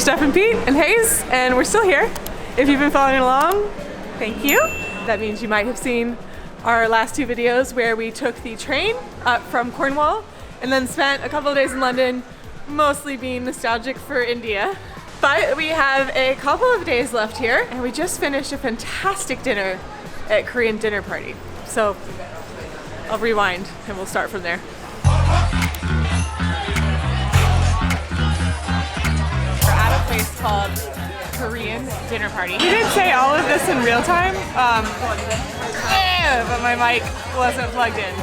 Steph and Pete and Hayes, and we're still here. If you've been following along, thank you. That means you might have seen our last two videos where we took the train up from Cornwall and then spent a couple of days in London, mostly being nostalgic for India. But we have a couple of days left here, and we just finished a fantastic dinner at Korean Dinner Party. So I'll rewind and we'll start from there. We're at a place called Korean Dinner Party. We didn't say all of this in real time, but my mic wasn't plugged in.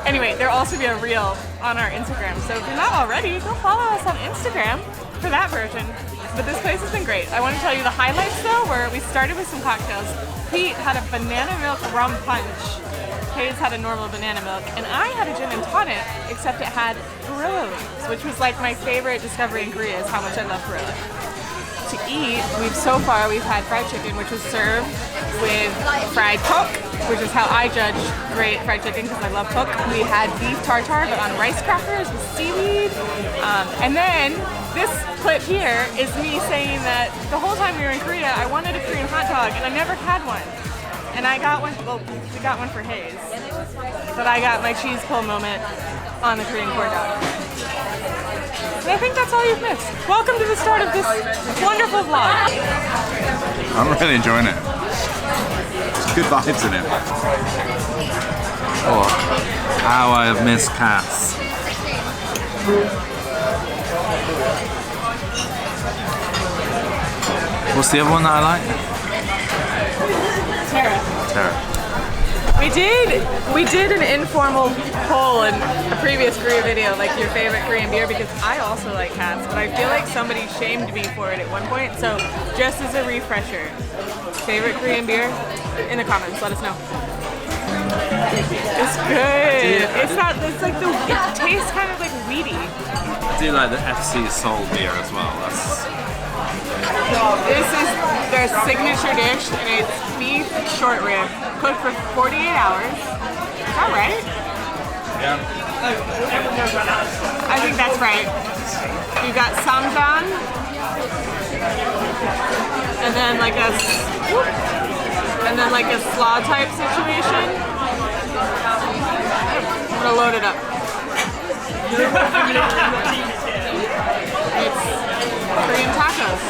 Anyway, there'll also be a reel on our Instagram, so if you're not already, go follow us on Instagram for that version. But this place has been great. I want to tell you the highlights though, where we started with some cocktails. Pete had a banana milk rum punch. Hayes had a normal banana milk, and I had a gin and tonic, except it had gorilla leaves, which was like my favorite discovery in Korea, is how much I love gorilla. To eat, we've had fried chicken, which was served with fried pork, which is how I judge great fried chicken because I love pork. We had beef tartare, but on rice crackers with seaweed. And then this clip here is me saying that the whole time we were in Korea, I wanted a Korean hot dog, and I never had one. And I got one, well, we got one for Hayes, but I got my cheese pull moment on the Korean corn dog. And I think that's all you've missed. Welcome to the start of this wonderful vlog. I'm really enjoying it. There's good vibes in it. Oh, how I have missed Cass. What's the other one that I like? Tara. We did an informal poll in a previous Korea video, like your favorite Korean beer, because I also like Cass, but I feel like somebody shamed me for it at one point. So just as a refresher, favorite Korean beer? In the comments, let us know. It's good. It's like it tastes kind of like weedy. I do like the FC Seoul beer as well. This is their signature dish, and it's beef short rib, cooked for 48 hours. Is that right? Yeah. I think that's right. You've got samjang, and then like a slaw type situation. I'm gonna load it up. It's Korean tacos.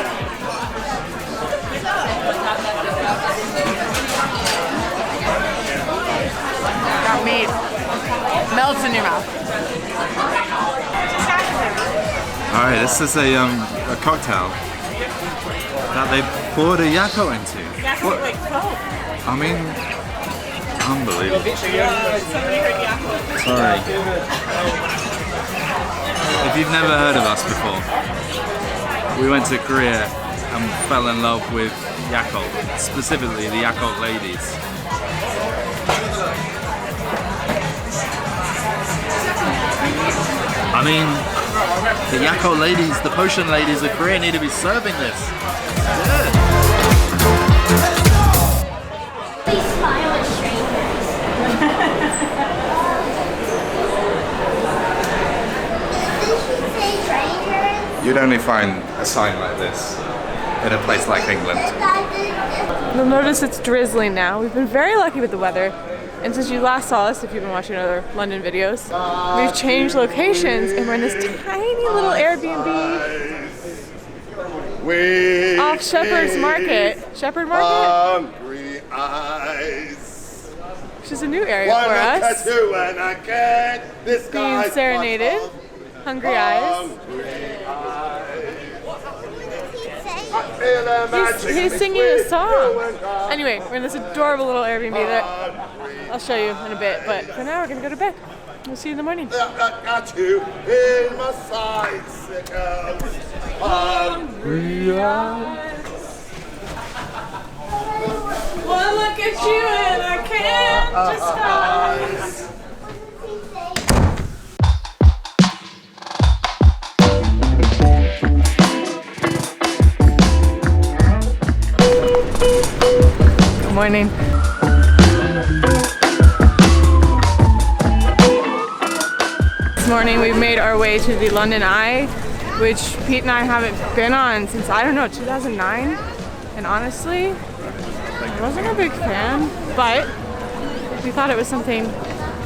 Got meat. Melts in your mouth. Alright, this is a cocktail that they poured a yakko into. Yakko like Coke. I mean, unbelievable. Somebody heard yakko. Sorry. If you've never heard of us before, we went to Korea and fell in love with Yakult, specifically the Yakult ladies. I mean, the Yakult ladies, the potion ladies of Korea need to be serving this. Yeah. Please smile at strangers. You'd only find a sign like this in a place like England. You'll notice it's drizzling now. We've been very lucky with the weather. And since you last saw us, if you've been watching other London videos, we've changed locations and we're in this tiny little Airbnb off Shepherd's Market. Shepherd Market? Hungry eyes. Which is a new area for us. Being serenaded. Hungry eyes. He's singing a song. Anyway, we're in this adorable little Airbnb that I'll show you in a bit, but for now we're gonna go to bed. We'll see you in the morning. Hungry eyes. One look at you and I can't disguise. Good morning. This morning we've made our way to the London Eye which Pete and I haven't been on since, I don't know, 2009. And honestly, I wasn't a big fan, but we thought it was something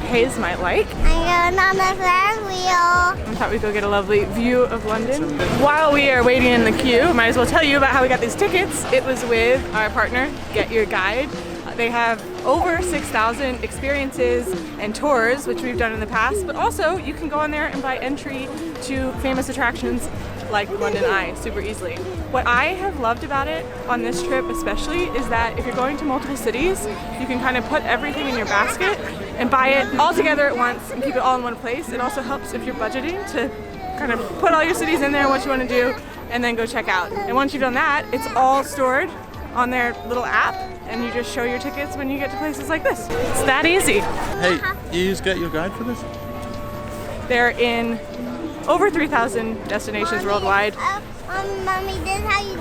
Hayes might like. I'm going on the Ferris wheel. I thought we'd go get a lovely view of London. While we are waiting in the queue, might as well tell you about how we got these tickets. It was with our partner, Get Your Guide. They have over 6,000 experiences and tours, which we've done in the past, but also you can go on there and buy entry to famous attractions like London Eye super easily. What I have loved about it on this trip especially is that if you're going to multiple cities, you can kind of put everything in your basket and buy it all together at once and keep it all in one place. It also helps if you're budgeting to kind of put all your cities in there, what you want to do, and then go check out. And once you've done that, it's all stored on their little app, and you just show your tickets when you get to places like this. It's that easy. Hey, you use Get Your Guide for this? They're in over 3,000 destinations worldwide. Mommy, this is how you do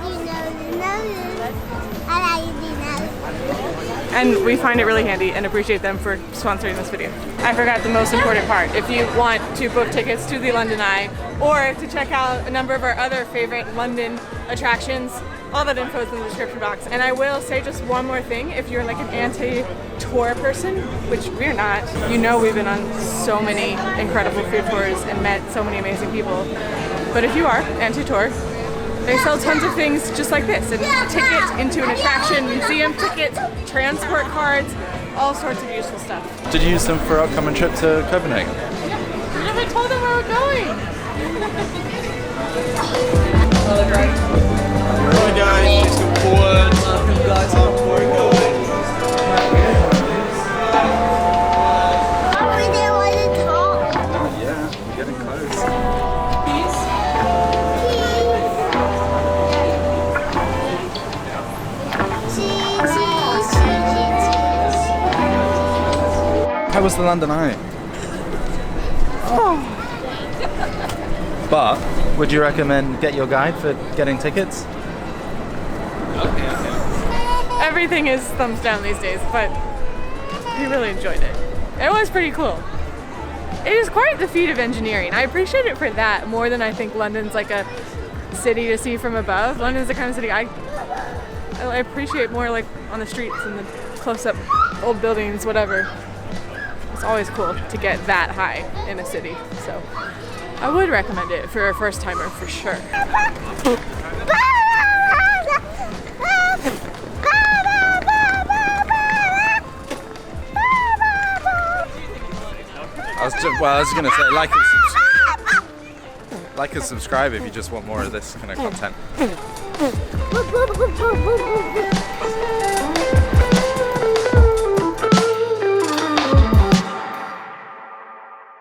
noses. That's how you do noses. And we find it really handy and appreciate them for sponsoring this video. I forgot the most important part. If you want to book tickets to the London Eye or to check out a number of our other favorite London attractions, all that info is in the description box. And I will say just one more thing. If you're like an anti-tour person, which we're not, you know we've been on so many incredible food tours and met so many amazing people. But if you are anti-tour, they sell tons of things just like this. A ticket into an attraction, museum tickets, transport cards, all sorts of useful stuff. Did you use them for our upcoming trip to Copenhagen? We haven't told them where we're going. Hi guys, just come forward. Welcome guys, how are you going? We didn't want to talk. Yeah, we're getting close. How was the London Eye? But, would you recommend Get Your Guide for getting tickets? Everything is thumbs down these days, but we really enjoyed it. It was pretty cool. It is quite the feat of engineering. I appreciate it for that more than I think London's like a city to see from above. London's the kind of city I appreciate more like on the streets and the close-up old buildings, whatever. It's always cool to get that high in a city, so I would recommend it for a first timer for sure. I was gonna say like and subscribe if you just want more of this kind of content.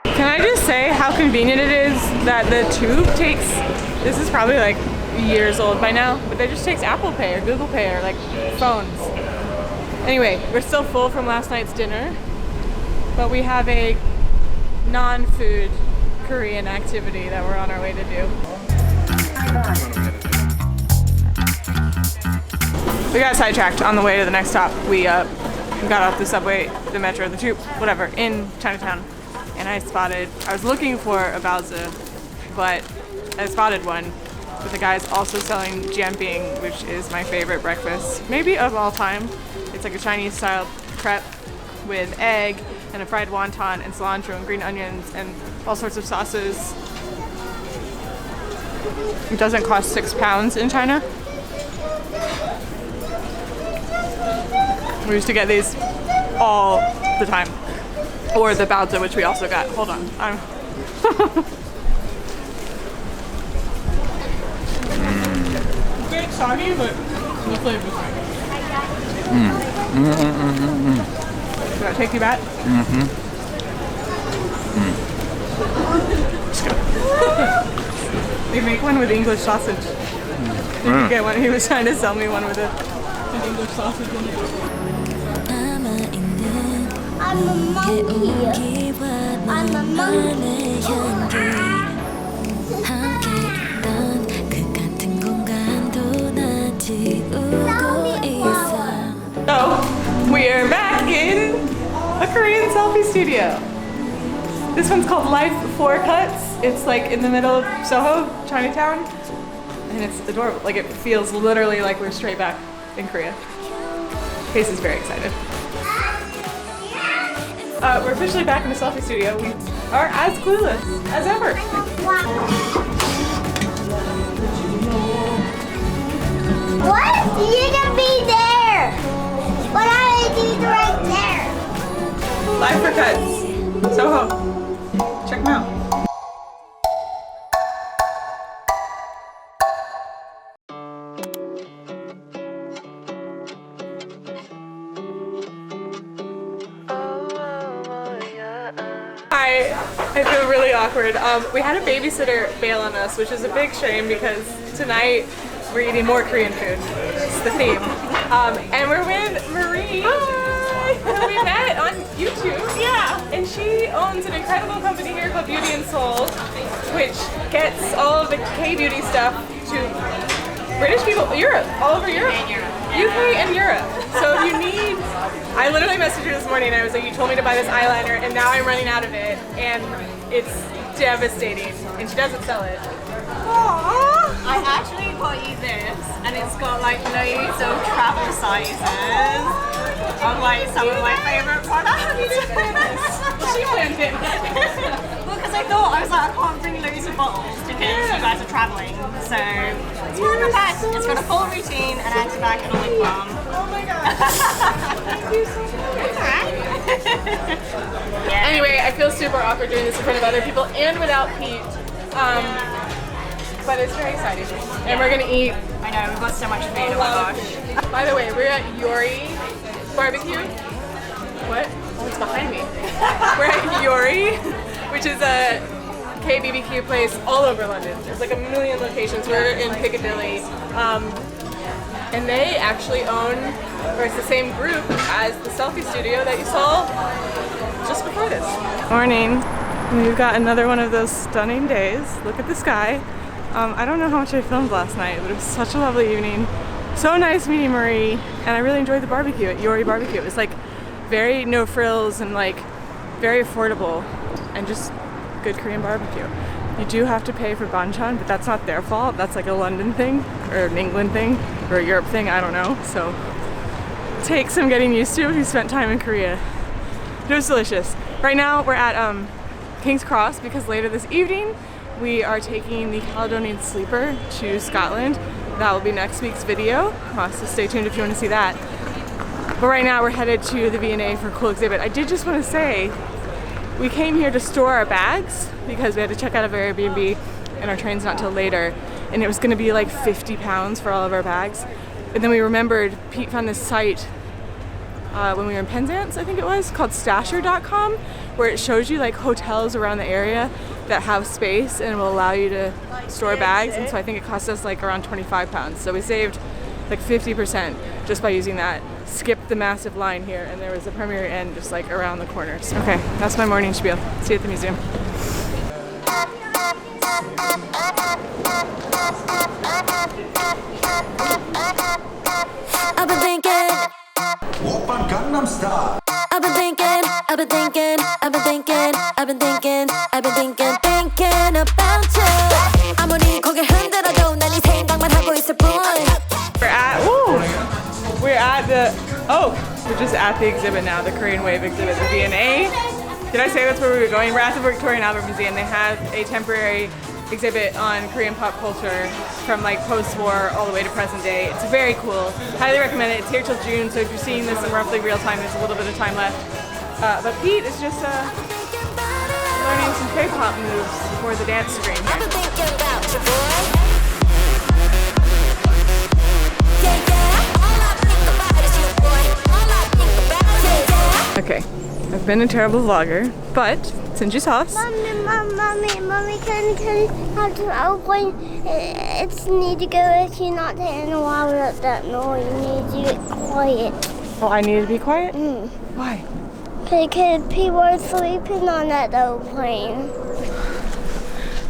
Can I just say how convenient it is that the tube takes, this is probably like years old by now, but it just takes Apple Pay or Google Pay or like phones. Anyway, we're still full from last night's dinner, but we have a non-food Korean activity that we're on our way to do. We got sidetracked on the way to the next stop. We got off the subway, the metro, the tube, whatever, in Chinatown. And I was looking for a baozi, but I spotted one. But the guy's also selling jianbing, which is my favorite breakfast, maybe of all time. It's like a Chinese style crepe with egg and a fried wonton and cilantro and green onions and all sorts of sauces. It doesn't cost £6 in China. We used to get these all the time. Or the baozi, which we also got. Hold on. It's soggy, but the flavor's fine. Should I take you back? They make one with English sausage. Did you get one? He was trying to sell me one with an English sausage in it. I'm a monkey. I'm a monkey. So, we are back in a Korean selfie studio. This one's called Life Four Cuts. It's like in the middle of Soho, Chinatown. And it's adorable. Like it feels literally like we're straight back in Korea. Case is very excited. We're officially back in the selfie studio. We are as clueless as ever. What? You can be there. What are they right there? Live for Cuts. Soho. Check them out. I feel really awkward. We had a babysitter bail on us, which is a big shame because tonight we're eating more Korean food. It's the theme. And we're with Marie, who we met on YouTube. Yeah. And she owns an incredible company here called Beauty and Soul, which gets all of the K-beauty stuff to British people, Europe, all over Europe. UK and Europe. So if you need, I literally messaged her this morning and I was like, you told me to buy this eyeliner and now I'm running out of it and it's devastating and she doesn't sell it. Aww. I actually got you this and it's got like loads of travel sizes of like some of my favourite products. She planned it. Well, because I was like, I can't bring loads of bottles because you guys are travelling. So it's more relaxed. It's got a full routine, an anti-bac and a lip balm. Oh my god. Thank you so much. Alright. Anyway, I feel super awkward doing this in front of other people and without Pete. But it's very exciting. And we're gonna eat. I know, we've got so much food, oh my gosh. By the way, we're at Yori Barbecue. What? Oh, it's behind me. We're at Yori, which is a BBQ place all over London. There's like a million locations. We're in Piccadilly. And they actually own, or it's the same group as the selfie studio that you saw just before this. Morning. We've got another one of those stunning days. Look at the sky. I don't know how much I filmed last night, but it was such a lovely evening. So nice meeting Marie, and I really enjoyed the barbecue at Yori Barbecue. It was like very no frills and like very affordable and just good Korean barbecue. You do have to pay for banchan, but that's not their fault. That's like a London thing or an England thing or a Europe thing, I don't know. So take some getting used to if you spent time in Korea. It was delicious. Right now we're at King's Cross because later this evening we are taking the Caledonian Sleeper to Scotland. That will be next week's video, so stay tuned if you want to see that. But right now we're headed to the V&A for a cool exhibit. I did just want to say, we came here to store our bags because we had to check out of our Airbnb and our train's not till later, and it was going to be like 50 pounds for all of our bags. And then we remembered, Pete found this site when we were in Penzance, I think it was, called stasher.com, where it shows you like hotels around the area that have space and will allow you to store bags. And so I think it cost us like around 25 pounds. So we saved like 50% just by using that. Skipped the massive line here, and there was a Premier Inn just like around the corner. So, okay, that's my morning spiel. See you at the museum. I've been thinking. Oppa Gangnam Style. I've been thinking. I've been thinking. I've been thinking. I've been thinking. I've been thinking about you. 아무리 고개 흔들어도 난 이 생각만 하고 있을 뿐. We're just at the exhibit now, the Korean Wave exhibit, the V&A. Did I say that's where we were going? We're at the Victoria and Albert Museum. They have a temporary exhibit on Korean pop culture from like post-war all the way to present day. It's very cool. Highly recommend it. It's here till June, so if you're seeing this in roughly real time, there's a little bit of time left. But Pete is just learning some K-pop moves for the dance screen I've here. been thinking about you, boy. Yeah, yeah. All I think about is you, boy. All I think about is you. Okay, I've been a terrible vlogger, but since you saw us, Mommy, can have to outgoing? It's need to go if you're not taking a while with that noise. You need to get quiet. oh, I need to be quiet? Why? Because people are sleeping on that airplane.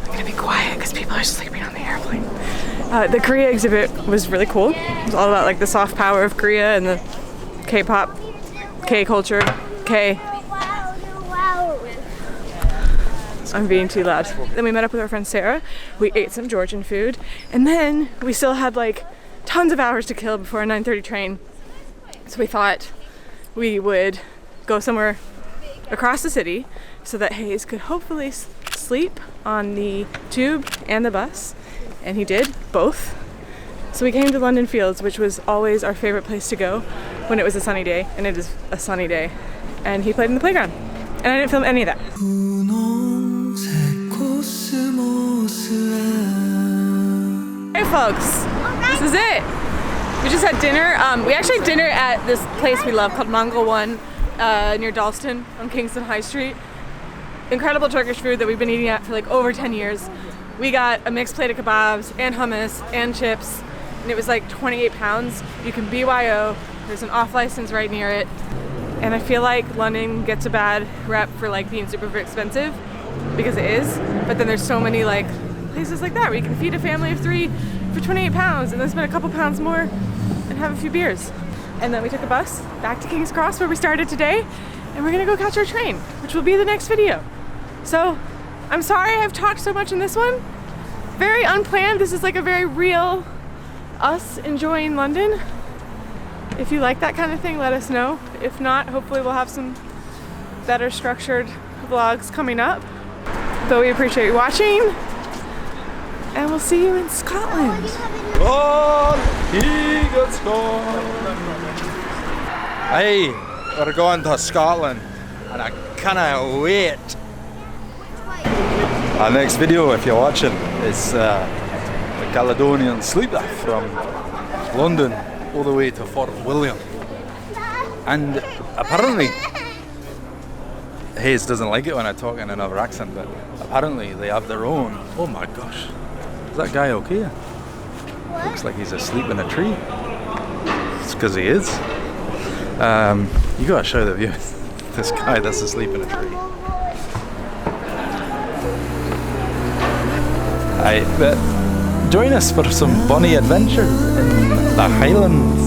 I'm gonna be quiet because people are sleeping on the airplane. The Korea exhibit was really cool. It was all about like the soft power of Korea and the K-pop, K-culture, K. Wow. I'm being too loud. Then we met up with our friend Sarah. We ate some Georgian food. And then we still had like tons of hours to kill before a 9:30 train. So we thought we would go somewhere across the city so that Hayes could hopefully sleep on the tube and the bus. And he did both. So we came to London Fields, which was always our favorite place to go when it was a sunny day, and it is a sunny day. And he played in the playground. And I didn't film any of that. Hey folks, this is it. We just had dinner. We actually had dinner at this place we love called Mongol One near Dalston on Kingston High Street. Incredible Turkish food that we've been eating at for like over 10 years. We got a mixed plate of kebabs and hummus and chips, and it was like 28 pounds. You can BYO, there's an off license right near it. And I feel like London gets a bad rep for like being super expensive, because it is, but then there's so many like places like that where you can feed a family of 3 for 28 pounds and then spend a couple pounds more and have a few beers. And then we took a bus back to King's Cross where we started today, and we're gonna go catch our train, which will be the next video. So I'm sorry I've talked so much in this one. Very unplanned. This is like a very real us enjoying London. If you like that kind of thing, let us know. If not, hopefully we'll have some better structured vlogs coming up. But we appreciate you watching, and we'll see you in Scotland. Hey, we're going to Scotland, and I cannot wait. Our next video, if you're watching, is the Caledonian sleeper from London all the way to Fort William. And apparently, Hayes doesn't like it when I talk in another accent, but apparently they have their own. Oh my gosh, is that guy okay? What? Looks like he's asleep in a tree. It's because he is. You gotta show the viewers this guy that's asleep in a tree. But join us for some bunny adventures in the Highlands.